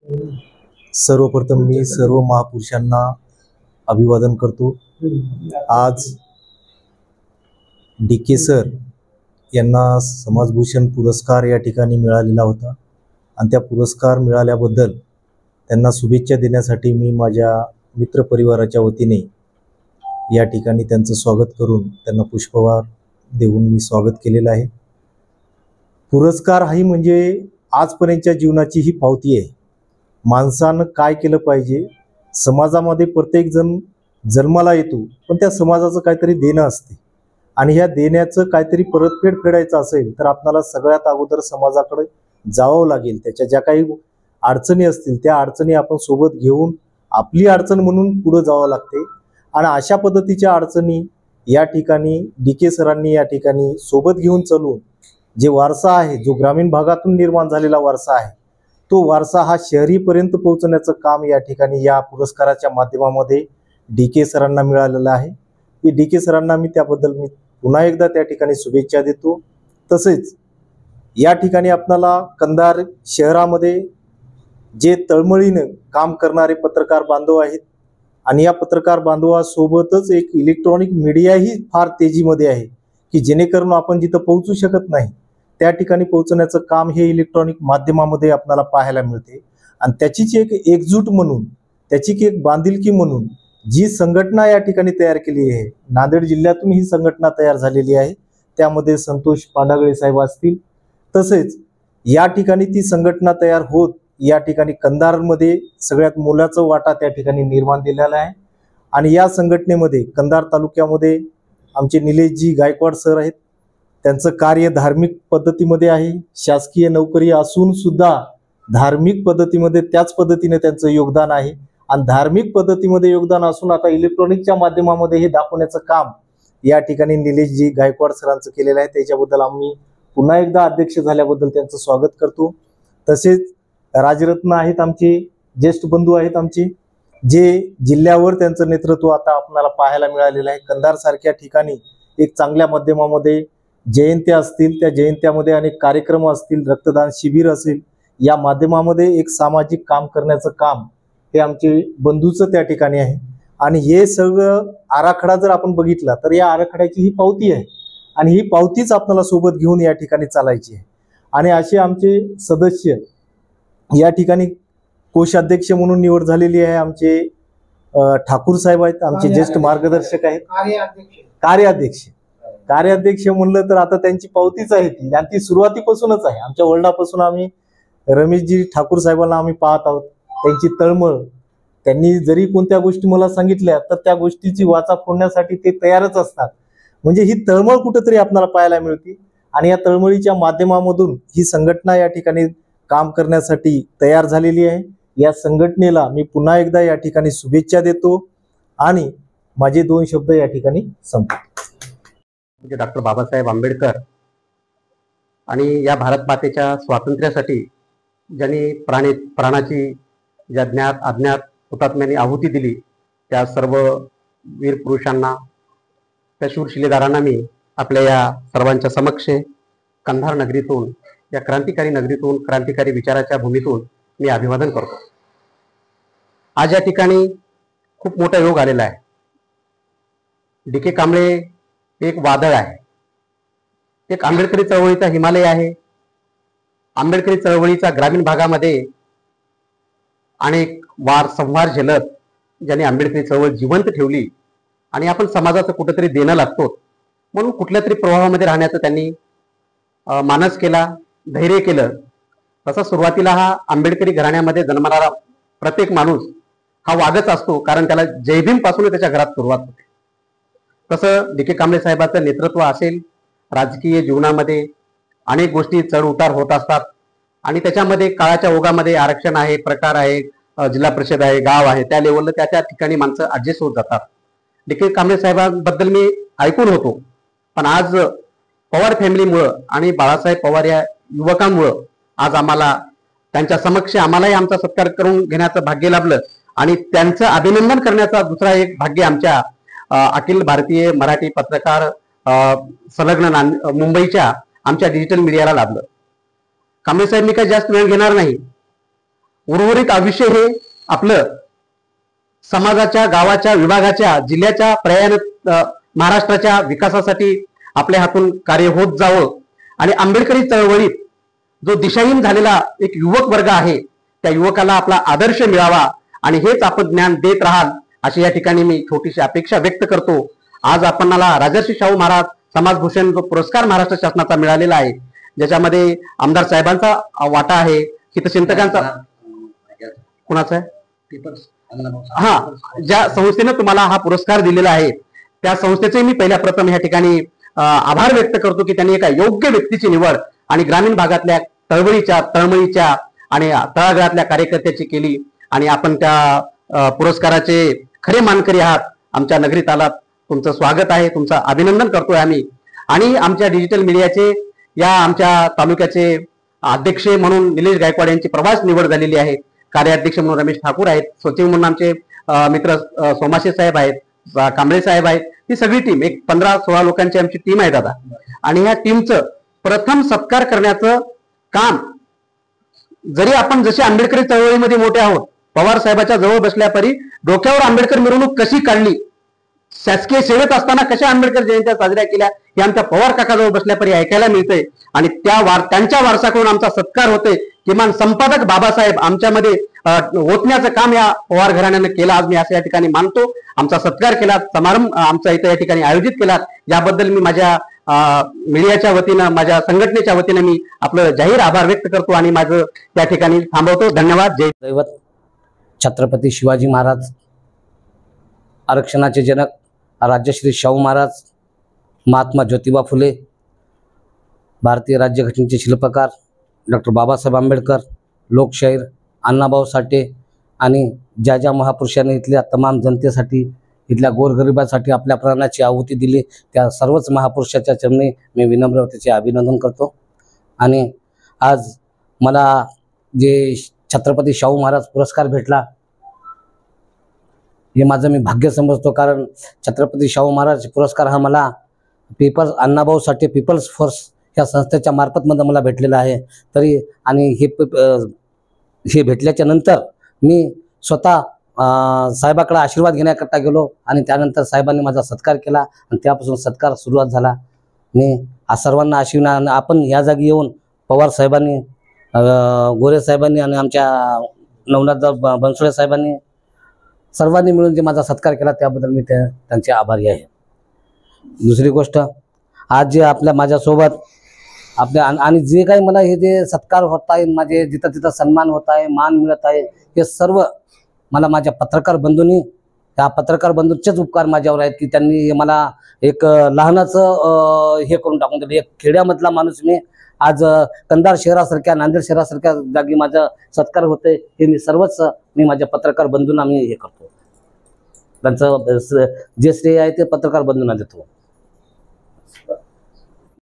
सर्वप्रथम मी सर्व महापुरुषांना अभिवादन करतो। आज डी.के. सर यांना समाजभूषण पुरस्कार या ठिकाणी मिळालेला होता आणि त्या पुरस्कार मिळाल्याबद्दल त्यांना शुभेच्छा देण्यासाठी मी माझ्या मित्रपरिवाराच्या वतीने या ठिकाणी त्यांचं स्वागत करून त्यांना पुष्पहार देऊन मी स्वागत केलेलं आहे। पुरस्कार ही म्हणजे आजपर्यंतच्या जीवनाची ही पावती आहे। माणसानं काय केलं पाहिजे, समाजामध्ये प्रत्येक जण जन्माला येतो पण त्या समाजाचं काहीतरी देणं असते आणि ह्या देण्याचं काहीतरी परतफेड फेडायचं असेल तर आपल्याला सगळ्यात अगोदर समाजाकडे जावं लागेल। त्याच्या ज्या काही अडचणी असतील त्या अडचणी आपण सोबत घेऊन आपली अडचण म्हणून पुढे जावं लागते आणि अशा पद्धतीच्या अडचणी या ठिकाणी डी.के. सरांनी या ठिकाणी सोबत घेऊन चालून जे वारसा आहे, जो ग्रामीण भागातून निर्माण झालेला वारसा आहे, तो वारसा हा शहरीपर्यंत पोहोचण्याचं काम या ठिकाणी या पुरस्काराच्या माध्यमामध्ये डी.के. सरांना मिळालेलं आहे। की डी.के. सरांना मी त्याबद्दल मी पुन्हा एकदा त्या ठिकाणी शुभेच्छा देतो। तसेच या ठिकाणी आपल्याला कंधार शहरामध्ये जे तळमळीनं काम करणारे पत्रकार बांधव आहेत आणि या पत्रकार बांधवासोबतच एक इलेक्ट्रॉनिक मीडियाही फार तेजीमध्ये आहे की जेणेकरून आपण जिथं पोहोचू शकत नाही त्या ठिकाणी पोहोचण्याचं काम हे इलेक्ट्रॉनिक माध्यमामध्ये आपल्याला पाहायला मिळते। आणि त्याचीच एक एकजूट म्हणून, त्याची एक बांधिलकी म्हणून जी संघटना या ठिकाणी तयार केली आहे, नांदेड जिल्ह्यातून ही संघटना तयार झालेली आहे। त्यामध्ये संतोष पांढागळे साहेब असतील, तसेच या ठिकाणी ती संघटना तयार होत या ठिकाणी कंधारमध्ये सगळ्यात मोलाचा वाटा त्या ठिकाणी निर्माण दिलेला आहे। आणि या संघटनेमध्ये कंधार तालुक्यामध्ये आमचे निलेशजी गायकवाड सर आहेत। त्यांचं कार्य धार्मिक पद्धतीमध्ये आहे, शासकीय नोकरी असून सुद्धा धार्मिक पद्धतीमध्ये त्याच पद्धतीने त्यांचं योगदान आहे आणि धार्मिक पद्धतीमध्ये योगदान असून आता इलेक्ट्रॉनिकच्या माध्यमामध्ये हे दाखवण्याचं काम या ठिकाणी निलेशजी गायकवाड सरांचं केलेलं आहे। त्याच्याबद्दल आम्ही पुन्हा एकदा अध्यक्ष झाल्याबद्दल त्यांचं स्वागत करतो। तसेच राजरत्न आहेत, आमचे ज्येष्ठ बंधू आहेत आमचे, जे जिल्ह्यावर त्यांचं नेतृत्व आता आपल्याला पाहायला मिळालेलं आहे। कंधार सारख्या ठिकाणी एक चांगल्या माध्यमामध्ये जयंत्या असतील, त्या जयंत्यामध्ये अनेक कार्यक्रम असतील, रक्तदान शिबिर असेल, या माध्यमामध्ये एक सामाजिक काम करण्याचं काम हे आमचे बंधूचं त्या ठिकाणी आहे। आणि हे सगळं आराखडा जर आपण बघितला तर या आराखड्याची ही पावती आहे आणि ही पावतीच आपल्याला सोबत घेऊन या ठिकाणी चालायची आहे। आणि असे आमचे सदस्य या ठिकाणी कोषाध्यक्ष म्हणून निवड झालेली आहे। आमचे ठाकूर साहेब आहेत, आमचे ज्येष्ठ मार्गदर्शक आहेत। कार्याध्यक्ष म्हणलं तर आता त्यांची पावतीच आहे ती, आणि ती सुरुवातीपासूनच आहे। आमच्या वडिलांपासून आम्ही रमेशजी ठाकूर साहेबांना आम्ही पाहत आहोत, त्यांची तळमळ, त्यांनी जरी कोणत्या गोष्टी मला सांगितल्या तर त्या गोष्टीची वाचा फोडण्यासाठी ते तयारच असतात। म्हणजे ही तळमळ कुठेतरी आपल्याला पाहायला मिळते आणि या तळमळीच्या माध्यमामधून ही संघटना या ठिकाणी काम करण्यासाठी तयार झालेली आहे। या संघटनेला मी पुन्हा एकदा या ठिकाणी शुभेच्छा देतो आणि माझे 2 शब्द या ठिकाणी संपतो। डॉक्टर बाबासाहेब आंबेडकर आणि या भारत मातेच्या स्वातंत्र्यासाठी ज्यांनी प्राणाची अज्ञात हुतात्म्यांनी आहुती दिली त्या सर्व वीर पुरुषांना, त्या शूर शिलेदारांना मी आपल्या या सर्वांच्या समक्ष कंधार नगरीतून, या क्रांतिकारी नगरीतून, क्रांतिकारी विचाराच्या भूमीतून मी अभिवादन करतो। आज या ठिकाणी खूप मोठा योग आलेला आहे। डी.के. कांबळे एक वादळ आहे, एक आंबेडकरी चळवळीचा हिमालय आहे। आंबेडकरी चळवळीचा ग्रामीण भागामध्ये अनेक संहार झेलत ज्यांनी आंबेडकरी चळवळ जिवंत ठेवली आणि आपण समाजाचं कुठेतरी देणं लागतो म्हणून कुठल्या तरी प्रवाहामध्ये राहण्याचं त्यांनी मानस केला, धैर्य केलं। तसा सुरुवातीला हा आंबेडकरी घराण्यामध्ये जन्मणारा प्रत्येक माणूस हा वागच असतो, कारण त्याला जयभीम पासून त्याच्या घरात सुरुवात होते। तसं डी.के. कांबळे साहेबांचं नेतृत्व असेल, राजकीय जीवनामध्ये अनेक गोष्टी चढ उतार होत असतात आणि त्याच्यामध्ये काळाच्या ओघामध्ये आरक्षण आहे, प्रकार आहे, जिल्हा परिषद आहे, गाव आहे, त्या लेवलला त्या ठिकाणी माणसं ऍडजस्ट होत जातात। डी.के. कांबळे साहेबांबद्दल मी ऐकून होतो, पण आज पवार फॅमिलीमुळं आणि बाळासाहेब पवार या युवकांमुळं आज आम्हाला त्यांच्या समक्ष आम्हालाही आमचा सत्कार करून घेण्याचं भाग्य लाभलं आणि त्यांचं अभिनंदन करण्याचा दुसरा एक भाग्य आमच्या अखिल भारतीय मराठी पत्रकार संलग्न मुंबईच्या आमच्या डिजिटल मीडियाला लाभलं। कांबळे साहेब मी काही जास्त वेळ घेणार नाही, उर्वरित आयुष्य हे आपलं समाजाच्या, गावाच्या, विभागाच्या, जिल्ह्याच्या, महाराष्ट्राच्या विकासासाठी आपल्या हातून कार्य होत जावं आणि आंबेडकरी चळवळीत जो दिशाहीन झालेला एक युवक वर्ग आहे त्या युवकाला आपला आदर्श मिळावा आणि हेच आपण ज्ञान देत राहाल अशी या ठिकाणी मी छोटीशी अपेक्षा व्यक्त करतो. आज आपणाला राजर्षी शाहू महाराज समाजभूषण जो पुरस्कार महाराष्ट्र शासनाचा मिळालेला आहे, ज्याच्यामध्ये आमदार साहेबांचा वाटा आहे, हितचिंतकांचा कुणाचा आहे, हा, ज्या संस्थेनं तुम्हाला हा पुरस्कार दिलेला आहे त्या संस्थेचे मी पहिल्या प्रथम या ठिकाणी आभार व्यक्त करतो की त्यांनी एका योग्य व्यक्तीची निवड आणि ग्रामीण भागातल्या तळमळीच्या आणि तळागाळातल्या कार्यकर्त्याची केली आणि आपण त्या पुरस्काराचे खरे मानकरी आहात. आमच्या नगरीत आलात, तुमचं स्वागत आहे, तुमचं अभिनंदन करतोय आम्ही. आणि आमच्या डिजिटल मीडियाचे या आमच्या तालुक्याचे अध्यक्ष म्हणून निलेश गायकवाड यांची प्रवास निवड झालेली आहे. कार्याध्यक्ष म्हणून रमेश ठाकूर आहेत, सचिव म्हणून आमचे मित्र सोमाशे साहेब आहेत, कांबळे साहेब आहेत. ही सगळी टीम एक 15-16 लोकांची आमची टीम आहे दादा. आणि ह्या टीमचं प्रथम सत्कार करण्याचं काम, जरी आपण जसे आंबेडकरी चळवळीमध्ये मोठे आहोत, पवार साहेबाच्या जवळ बसल्यापरी डोक्यावर आंबेडकर मिरवणूक कशी काढली, शासकीय सेवेत असताना कशा आंबेडकर जयंत्या साजऱ्या केल्या हे आमच्या पवार काकाजवळ बसल्यापरी ऐकायला मिळतंय. आणि त्यांच्या वारसाकडून आमचा सत्कार होतोय. किमान संपादक बाबासाहेब आमच्यामध्ये ओतण्याचं काम या पवार घराण्यानं केलं, आज मी असं या ठिकाणी मानतो. आमचा सत्कार केला, समारंभ आमचा इथं या ठिकाणी आयोजित केला, याबद्दल मी माझ्या मीडियाच्या वतीनं, माझ्या संघटनेच्या वतीनं मी आपलं जाहीर आभार व्यक्त करतो आणि माझं त्या ठिकाणी थांबवतो. धन्यवाद. जय दैवत छत्रपती शिवाजी महाराज, आरक्षणाचे जनक राजश्री शाहू महाराज, महात्मा ज्योतिबा फुले, भारतीय राज्यघटनेचे शिल्पकार डॉक्टर बाबासाहेब आंबेडकर, लोकशाहीर अण्णाभाऊ साठे आणि ज्या ज्या महापुरुषांनी इथल्या तमाम जनतेसाठी, इथल्या गोरगरिबासाठी आपल्या प्राणाची आहुती दिली, त्या सर्वच महापुरुषाच्या चरणी मी विनम्रतेचे अभिनंदन करतो. आणि आज मला जे छत्रपती शाहू महाराज पुरस्कार भेटला हे माझं मी भाग्य समजतो. कारण छत्रपती शाहू महाराज पुरस्कार हा मला अण्णाभाऊ साठे पीपल्स फोर्स ह्या संस्थेच्या मार्फतमध्ये मला भेटलेला आहे. तरी आणि हे भेटल्याच्या नंतर मी स्वतः साहेबाकडे आशीर्वाद घेण्याकरता गेलो आणि त्यानंतर साहेबांनी माझा सत्कार केला आणि त्यापासून सत्कार सुरुवात झाला. मी सर्वांना आशीर्वाद, आपण या जागी येऊन पवार साहेबांनी, गोरे साहेबांनी आणि आमच्या नवनाथ बनसोडे साहेबांनी सर्वांनी मिळून जे माझा सत्कार केला त्याबद्दल मी त्यांचे आभारी आहे. दुसरी गोष्ट, आज जे माझ्यासोबत आणि जे काही मला हे जे सत्कार होत आहे, माझे जिथं तिथं सन्मान होत आहे, मान मिळत आहे, हे सर्व मला माझ्या पत्रकार बंधूंनी, त्या पत्रकार बंधूंचेच उपकार माझ्यावर आहेत की त्यांनी मला एक लहानाचं हे करून टाकून दिलं. एक खेड्यामधला माणूस मी आज कंधार शहरासारख्या, नांदेड शहरासारख्या जागी माझा सत्कार होतोय. हे मी माझ्या पत्रकार बंधूंना मी हे करतो. त्यांचं जे श्रेय आहे ते पत्रकार बंधूंना देतो.